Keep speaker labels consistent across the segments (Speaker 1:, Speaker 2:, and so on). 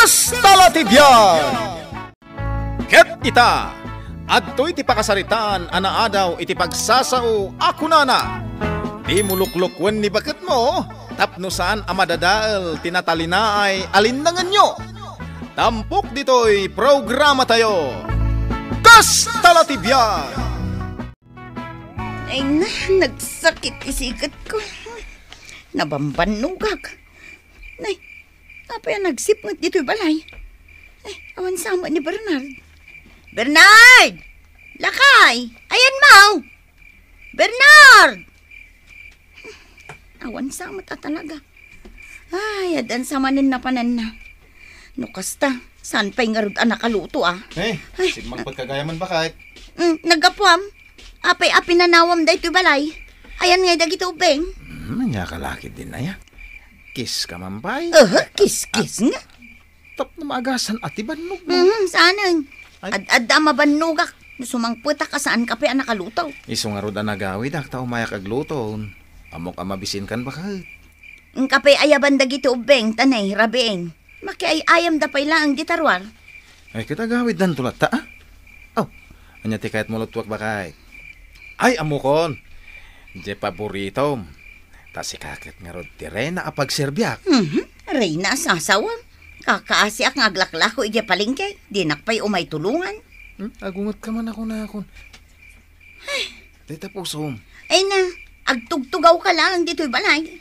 Speaker 1: Kastalatibyan! Ket ita, adto'y ti pakasaritan, anaadaw iti pagsasao ako nana. Di muluklukwen ni bakit mo, tapno saan amadadaal tinatalina ay alindangan nyo. Tampok dito'y programa tayo, Kastalatibyan!
Speaker 2: Ay na, nagsakit isikat ko. Nabambanugag. Nay, apa yan nagsipngot dito'y balay? Ay, awan sama ni Bernard. Bernard! Lakay! Ayan mo! Bernard! Awan sama ta talaga. Ay, adan sama nin na panan na. Nukasta, saan pa'y nga rod nakaluto ah?
Speaker 1: Hey, sigmang pagkagayaman ba kahit?
Speaker 2: Nagapwam. Apay-api nanawam da ito'y balay. Ayan nga dagito ubeng.
Speaker 1: Manya kalakid din na ya. Kiss ka mampay.
Speaker 2: Kiss-kiss nga.
Speaker 1: Tap na maagasan at ibanog mo.
Speaker 2: Saan? Ad-adda mabanugak. Sumangputa ka saan ka pa nakalutaw.
Speaker 1: Iso nga rod nagawid, akta umayak agluto. Amok amabisin kan ba kahit?
Speaker 2: Ang kapay ayaban dagito ubeng, tanay, rabieng. Maki ay ayam da pay lang ang gitarwar.
Speaker 1: Ay, kita gawid dan tulat ta, ah? Oh, anya ti kahit mulutwak ba kahit? Ay, amukon. Je paborito. Ta si kakit nga rod ti Reyna apagserbiak.
Speaker 2: Reyna sasawam. Kakaasiak nga aglaklako ije palingke. Di nakpay umay tulungan.
Speaker 1: Agungot ka man ako na akon. Dita pusom.
Speaker 2: Ay na, agtugtugaw ka lang dito'y balay.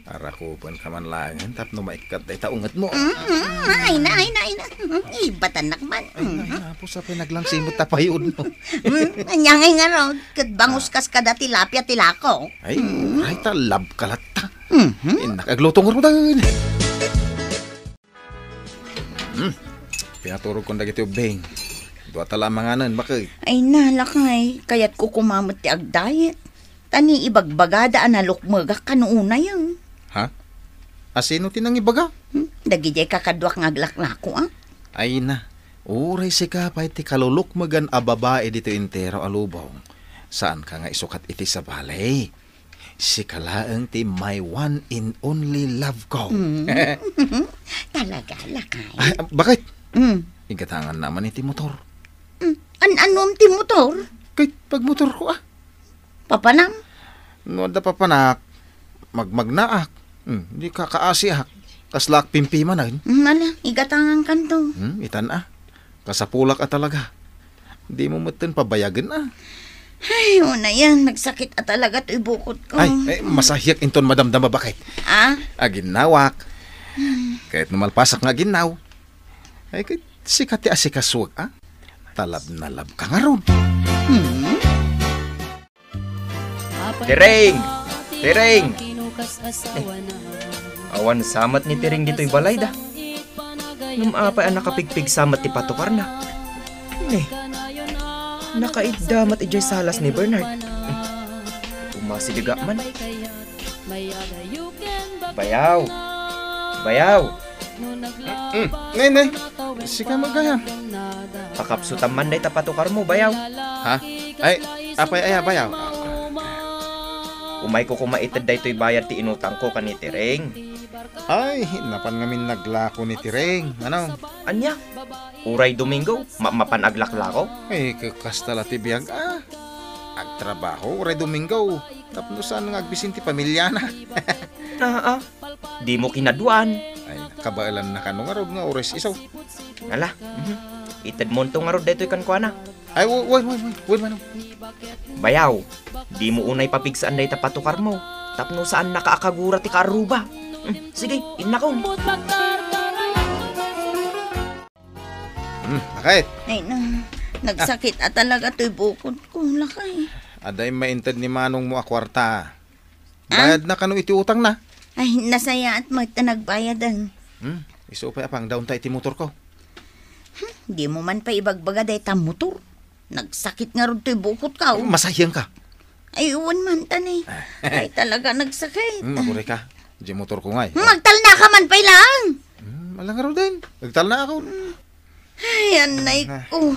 Speaker 1: Arakupan ka man lang. Tapno maikat dita ungat mo.
Speaker 2: Ay na. Ibatan nakman.
Speaker 1: Ay na, po sa pinaglang simot tapayod mo.
Speaker 2: Anyangay nga ro, kat bangus kas kada tilapia tilako.
Speaker 1: Ay, ay talab kalata. Nakaglutong ro dan. Pinaturog kong dagiti ubeng. Dua tala manganan, bakit?
Speaker 2: Ay nalakay, kaya't ko kumamot ti agdayet. Tani ibagbagada analukmagak kanuuna yan.
Speaker 1: Ha? Asino tinang ibaga?
Speaker 2: Dagijay kakadwak nga aglaklako ah.
Speaker 1: Ay na, uray si kapay ti kalulukmagan a babae dito intero alubaw. Saan ka nga isukat iti sa balay? Si kalaang ti my one and only love ko.
Speaker 2: Talaga, lakay.
Speaker 1: Ay, bakit? Igatangan naman iti motor.
Speaker 2: Anom ti motor?
Speaker 1: Kahit pag motor ko ah.
Speaker 2: Papanam?
Speaker 1: No, da papanak. Magmagnaak. Di kakaasiak. Kaslak pimpi man ay.
Speaker 2: Ala, igatangan kanto.
Speaker 1: Itan ah. Kasapulak ah talaga. Di mo matan pabayagan ah.
Speaker 2: Ay, una yan. Nagsakit at talaga to'y bukod ko.
Speaker 1: Ay, masahyak inton madamdama bakit?
Speaker 2: Ah?
Speaker 1: Aginawak. Kahit numalpasak nga ginaw. Ay, kahit sikati asikaswag ah. Talab na lab ka nga ron.
Speaker 3: Tireng! Tireng! Awan samat ni Tireng dito'y balay da. Numapay ang nakapigpig samat ti patukar na. Nakaiddamat ijay salas ni Bernard. Umasidiga man. Bayaw! Bayaw!
Speaker 1: Nay, sika magayam.
Speaker 3: Pakapsutan man day tapatukar mo, bayaw.
Speaker 1: Ha? Ay, apay aya bayaw.
Speaker 3: Umay ko kumaitad day to'y bayad ti inutang ko kani Tireng.
Speaker 1: Ay, napan ngamin naglako ni Tireng. Ano?
Speaker 3: Anya? Uray Domingo? Mapanaglaklako?
Speaker 1: Ay, kakastala ti biyag ah. Agtrabaho, uray Domingo. Tapno saan nga agbisin ti pamilya na.
Speaker 3: Di mo kinaduan.
Speaker 1: Ay, kabailan na kanong arog nga oras isaw.
Speaker 3: Ala, itad mo itong arod dito ikan ko na.
Speaker 1: Ay, wait man.
Speaker 3: Bayaw, di mo unay papigsaan na itapatukar mo. Tapno saan nakaakagura ti karuba. Sige, inakong.
Speaker 1: Bakit?
Speaker 2: Ay na, nagsakit at talaga to'y bukod ko, lakay.
Speaker 1: Aday maintad ni manong mo a kwarta. Bayad na kanong iti utang na.
Speaker 2: Ay, nasaya at magtanagbayadan.
Speaker 1: Iso pa apang down tayo iti motor ko.
Speaker 2: Di mo man pa ibagbaga day ta motor. Nagsakit nga ron to'y bukod ka.
Speaker 1: Masahiyang ka.
Speaker 2: Ay, uwan man tanay. Ay, talaga nagsakit.
Speaker 1: Maburay ka. Di motor ko nga eh.
Speaker 2: Magtal na ka man pa lang.
Speaker 1: Malang araw din. Nagtal na ako.
Speaker 2: Ay, anay ko.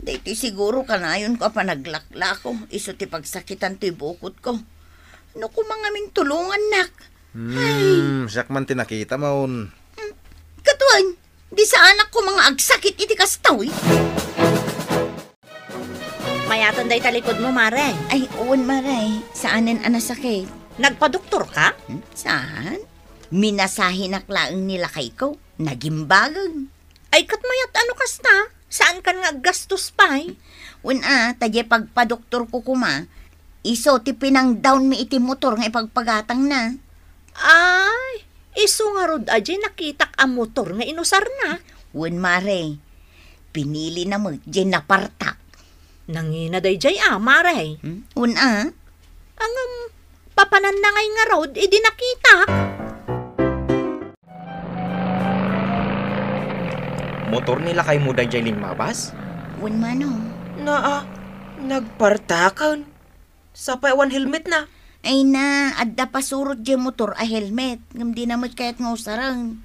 Speaker 2: Dito siguro ka na yun ko pa naglakla ko. Iso ti pagsakitan to'y bukod ko. Ano ko mga min tulungan nak?
Speaker 1: Siyak man tinakita mo.
Speaker 2: Katuan, sa anak ko mga agsakit iti kastaw eh.
Speaker 4: Mayaton day talikod mo, Mare.
Speaker 2: Ay, uwan maray. Saanin anasakit?
Speaker 4: Nagpadoktor ka?
Speaker 2: Saan? Minasahin naklaang nila kay ko. Nagimbagan.
Speaker 4: Ay, katmayat ano kas na? Saan ka nga gastos pa eh?
Speaker 2: Una, tadya pagpadoktor ko kuma. Iso ti pinang down mi iti motor nga ipagpagatang na.
Speaker 4: Ay, iso nga rod aje nakitak ang motor nga inusar na.
Speaker 2: Uwan mare. Pinili na mo, dyan napartak.
Speaker 4: Nangina day jay Mare.
Speaker 2: Una,
Speaker 4: Ang papanan na ngay nga road, idi nakita.
Speaker 3: Motor nila kay mo day Jaylin mabas?
Speaker 2: uwan manong.
Speaker 3: Nagpartakan. Sa paiwan helmet na.
Speaker 2: Ay na, adda pasurot dyan motor a helmet. Ngam di namot kaya't nga usarang.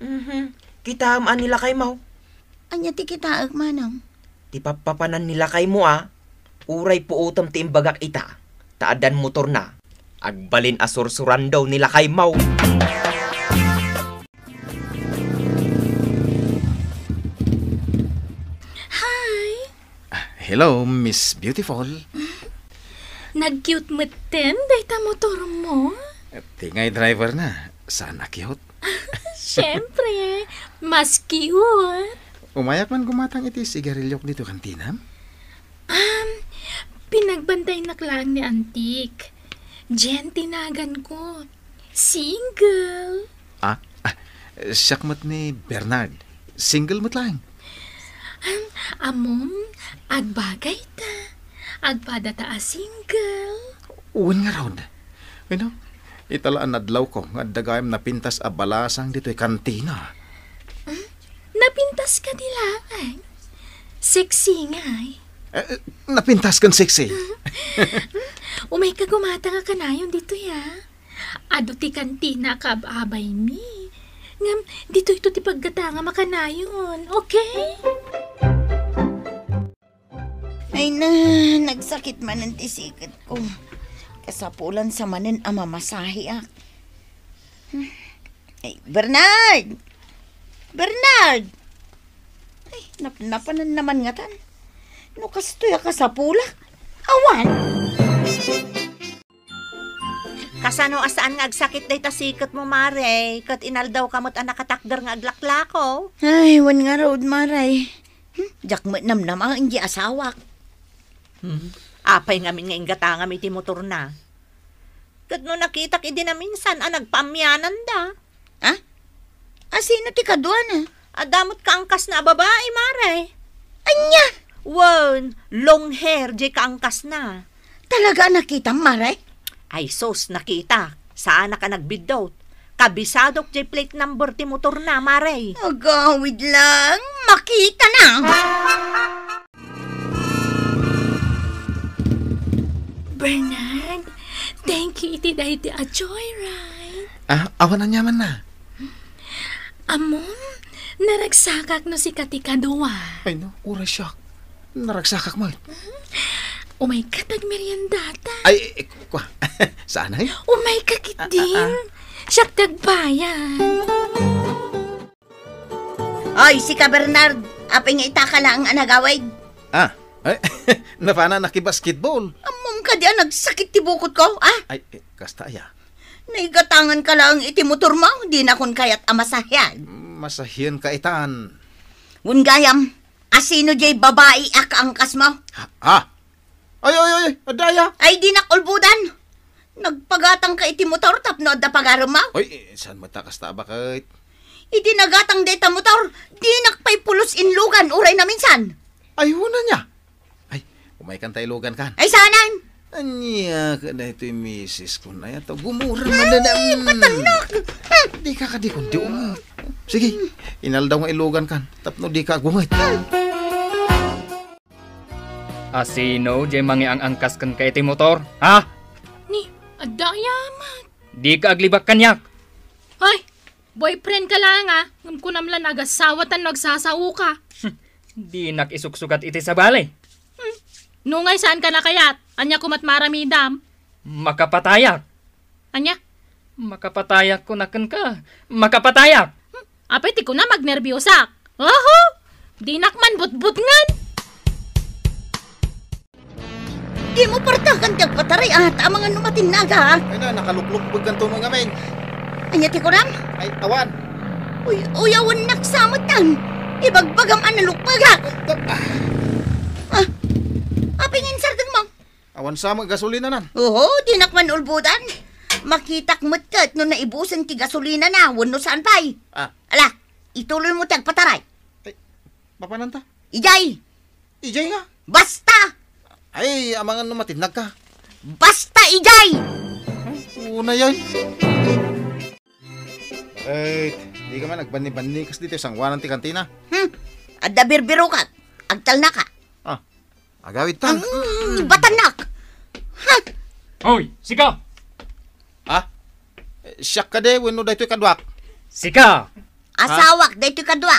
Speaker 3: Kita amaan nila kay mo.
Speaker 2: Anya ti kita manong.
Speaker 3: Di papapanan nila kay mo Uray po utam ti imbagak ita. Taadan motor na. Agbalin asursuran daw nila kay Mau.
Speaker 1: Hello, Miss Beautiful.
Speaker 5: Nag-cute mo din, data motor mo.
Speaker 1: Tingay driver na. Sana cute.
Speaker 5: Siyempre, mas cute.
Speaker 1: Umayak man gumatang iti sigarilyok dito kantina.
Speaker 5: Pinagbantay na klang ni Antik. Jen, tinagan ko. Single.
Speaker 1: Siyak mo't ni Bernard. Single mo't lang.
Speaker 5: Amom, agbagay ta. Agpadata a single.
Speaker 1: Uwan nga raw. Italaan nadlaw ko nga dagayam napintas a balasang dito'y kantina.
Speaker 5: Napintas ka nila ay. Sexy nga ay.
Speaker 1: Napintas kang sexy.
Speaker 5: Umay ka gumata nga kanayon dito ya. Ado ti kantina kababay mi. Ngam, dito ito ti paggatanga makanayon. Okay?
Speaker 2: Ay na, nagsakit man ang tisikat ko. Kasapulan sa manin ang mamasahi ak. Ay, Bernard! Bernard! Ay, napanan naman nga tan. No kastoy ka sa pula. Awan!
Speaker 4: Kasano asaan nga agsakit day tasikat mo, Mare. Kat inaldaw kamot ang nakatakder nga aglaklako.
Speaker 2: Ay, wan nga road maray. Jak mo namnam ang hindi asawak.
Speaker 4: Apay ngamin nga ingatanga iti motor na. Kat no nakitak idi na minsan nagpamyanan da.
Speaker 2: Ha? Sino ti kaduan
Speaker 4: Adamot ka angkas na babae, Mare.
Speaker 2: Anya!
Speaker 4: Wan, long hair, di ka angkas na.
Speaker 2: Talaga nakita, maray?
Speaker 4: Ay sos, nakita. Saan ka nagbidot? Kabisadok di plate number ti motor na, Mare.
Speaker 2: Agawid lang. Makita na.
Speaker 5: Bernard, thank you iti dahil ti a joyride.
Speaker 1: Awan na nyaman na.
Speaker 5: Amon, naragsakak no si Katika Duwa.
Speaker 1: Ay no, ura siya. Naragsakak mo.
Speaker 5: Umay ka tagmeryendata.
Speaker 1: Ay, saan ay?
Speaker 5: Umay ka kitin. Siyak tagbayan.
Speaker 2: Oy, si ka Bernard. Apay nga itaka lang ang anagawid.
Speaker 1: Ay, napana nakibasketball.
Speaker 2: Amom ka di nagsakit ti bukod ko,
Speaker 1: Ay, kasta ya.
Speaker 2: Naigatangan ka lang iti motor mo. Di na kun kayat amasahyan.
Speaker 1: Masahiyan ka itan.
Speaker 2: Wungayam, asino jay babae akaangkas mo?
Speaker 1: Ay, adaya.
Speaker 2: Ay di nakulbudan. Nagpagatang ka iti motor tapno da pagaram mo?
Speaker 1: Ay, saan matakas ta bakit?
Speaker 2: Iti nagatang deta motor. Di nakpay pulos inlugan uray na minsan.
Speaker 1: Ay, huna niya. Ay, umaykan tayo lugan kan.
Speaker 2: Ay sanan?
Speaker 1: Anya ka na ito yung misis ko na yato. Gumura man na na.
Speaker 2: Patanak!
Speaker 1: Di ka di kundi umit. Sige, inaldaw nga ilugan kan. Tapno di ka gumit.
Speaker 6: Asino, jay mangi ang angkas kan kay ti motor? Ha?
Speaker 5: Ni, adayaman.
Speaker 6: Di ka aglibak kanyak.
Speaker 5: Ay, boyfriend ka lang Ngam ko namlan agasawatan nagsasaw ka.
Speaker 6: Di nakisuksukat iti sa balay.
Speaker 5: Nungay saan ka na kayat? Anya kumat maramidam?
Speaker 6: Makapatayak.
Speaker 5: Anya?
Speaker 6: Makapatayak ko na kan ka. Makapatayak.
Speaker 5: Apay ti ko na magnerbiyosak. Aho! Dinakman butbut ngan.
Speaker 2: Di mo partakan kag pataray at ang mga numatinaga.
Speaker 1: Ay na, nakalukluk pag ganito mga ngamin.
Speaker 2: Anya ti ko ram?
Speaker 1: Ay, awan.
Speaker 2: Uyawan naksamutan. Ibagbagam analukpaga. Apingin sartag mo.
Speaker 1: Awan sa mga gasolina nan.
Speaker 2: Oo, dinakman ulbudan. Makitak mo't kat no naibusan ti gasolina na. Wano saan pa'y. Ala, ituloy mo tag pataray.
Speaker 1: Papananta?
Speaker 2: Ijay,
Speaker 1: Ijay nga.
Speaker 2: basta!
Speaker 1: Ay, amangan numatinag ka.
Speaker 2: Basta, Ijay!
Speaker 1: Una yan. Ay, di ka man nagbani-bani kas dito isang wanan ti kantina.
Speaker 2: Adda birbiro ka. Agtal na ka.
Speaker 1: Agawid ta.
Speaker 2: Batanak! Ha?
Speaker 6: Hoy, sika!
Speaker 1: Siyak ka de, wano dahito kadwak.
Speaker 6: Sika!
Speaker 2: Asawak, dahito kadwa.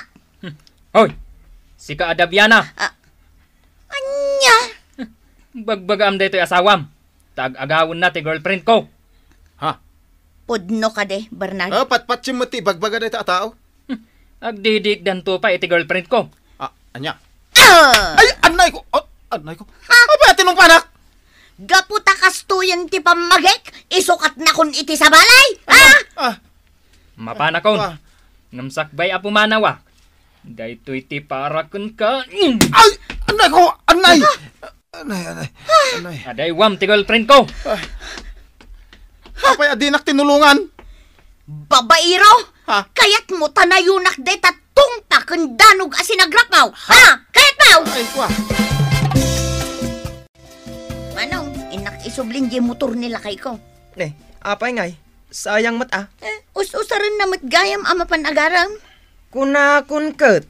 Speaker 6: Hoy! Sika Adabiana!
Speaker 2: Anya?
Speaker 6: Bagbagam dito asawam. Tag-agawin na ti girlfriend ko.
Speaker 2: Pudno ka de, Bernard.
Speaker 1: Patpat yung mati, bagbaga dahito a tao.
Speaker 6: Agdidik dan to pa iti girlfriend ko.
Speaker 1: Anya. Ay, anay ko. Anay ko. Apa tinong panak?
Speaker 2: Gaputa kastuyang ti pamagek, isukat na kun iti sa balay.
Speaker 6: Mapanakon. Ngamsakbay apo manawa. Dahito iti para kun ka.
Speaker 1: Ay, anay ko. Anay. Anay.
Speaker 6: Aday wam ti girlfriend ko.
Speaker 1: Apay adinak tinulungan.
Speaker 2: Babairo? Kayat mo tanayunak de tatong pakendanog asinagrapaw. Kayat mo?
Speaker 1: Ay, kwa.
Speaker 2: Manong, inak isublin di motor nila kay ko.
Speaker 3: Apay ngay. Sayang mat
Speaker 2: Us-usaran na matgayam ama panagaram.
Speaker 3: Kunakun ket.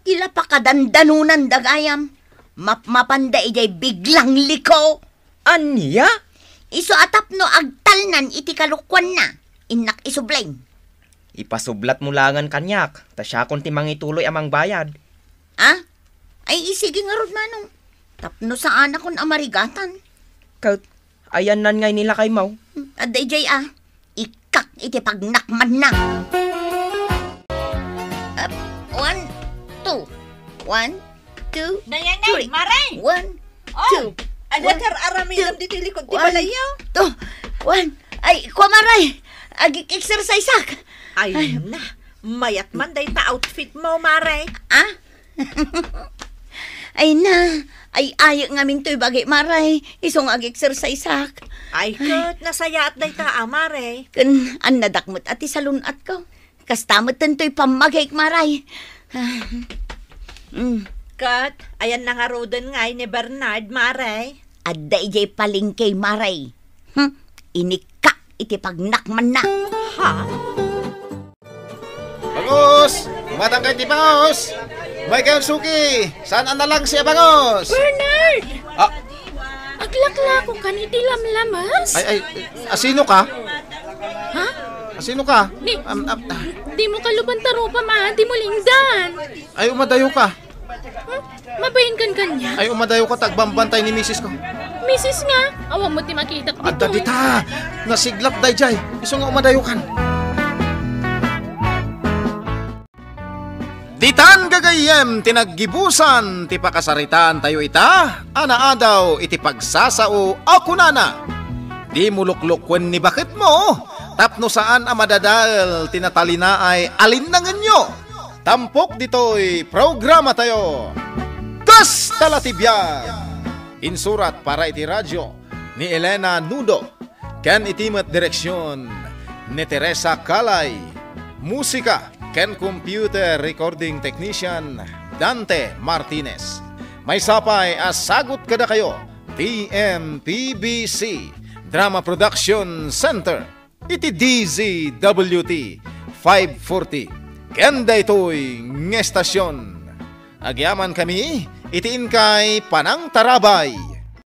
Speaker 2: Kila pa kadandanunan dagayam. Mapmapanda ijay biglang liko.
Speaker 3: Anya?
Speaker 2: Iso atap no agtalnan iti kalukwan na. Inak isubling.
Speaker 3: Ipasublat mo langan kanyak. Tasya kon ti mangituloy amang bayad.
Speaker 2: Ay isige nga rod manong. Tapno sa anak kon amarigatan.
Speaker 3: Ket, ayan nan ngay nila kay Mau.
Speaker 2: Aday jay ikak iti pagnakman na. 1, 2. 1, 2,
Speaker 4: Nayanay, Maray!
Speaker 2: 1, 2.
Speaker 4: Adakar aramilam dito likod ti balayaw.
Speaker 2: 2, 1. Ay, kumaray. Ag-exercise ak.
Speaker 4: Ay na, mayat man day ta outfit mo, Maray.
Speaker 2: Ay na. Ay ngamin to'y bagay maray. Isong ag-exercise ak.
Speaker 4: Ay kat, nasaya at day ta, Maray.
Speaker 2: Kan, an nadakmot ati salunat ko. Kastamot to'y pamagay maray.
Speaker 4: Kat, ayan na nga rodan ngay ni Bernard, Maray.
Speaker 2: Adda ijay palingkay maray. Inikak iti pagnakman na.
Speaker 1: Bangos! Matang kay ti Bangos! May kayong suki! Saan na lang siya Bangos?
Speaker 5: Bernard! Aglakla ko kan iti lamlamas.
Speaker 1: Ay, asino ka? Asino ka?
Speaker 5: Di mo kalubantaro pa ma, di mo lingdan.
Speaker 1: Ay, umadayo ka.
Speaker 5: Mabayin kan kanya.
Speaker 1: Ay, umadayo ka, tagbambantay ni misis ko.
Speaker 5: Misis nga, awang mo ti makita ko
Speaker 1: Adda dita! Nasiglap dayjay. Iso nga umadayo kan. Ditan gagayem tinaggibusan ti pakasaritan tayo ita, anaadaw iti pagsasao ako nana. Di muluklukwen ni bakit mo, tapno saan amadadal tinatalina ay alinangan nyo. Tampok dito'y programa tayo. Das talatibyan! Insurat para iti radyo ni Elena Nudo, ken itimat direksyon ni Teresa Calay, musika ken computer recording technician Dante Martinez. May sapay as sagot kada kayo TMPBC Drama Production Center iti DZWT 540 ken daytoy ng estasyon. Agyaman kami itiin kay Panang Tarabay.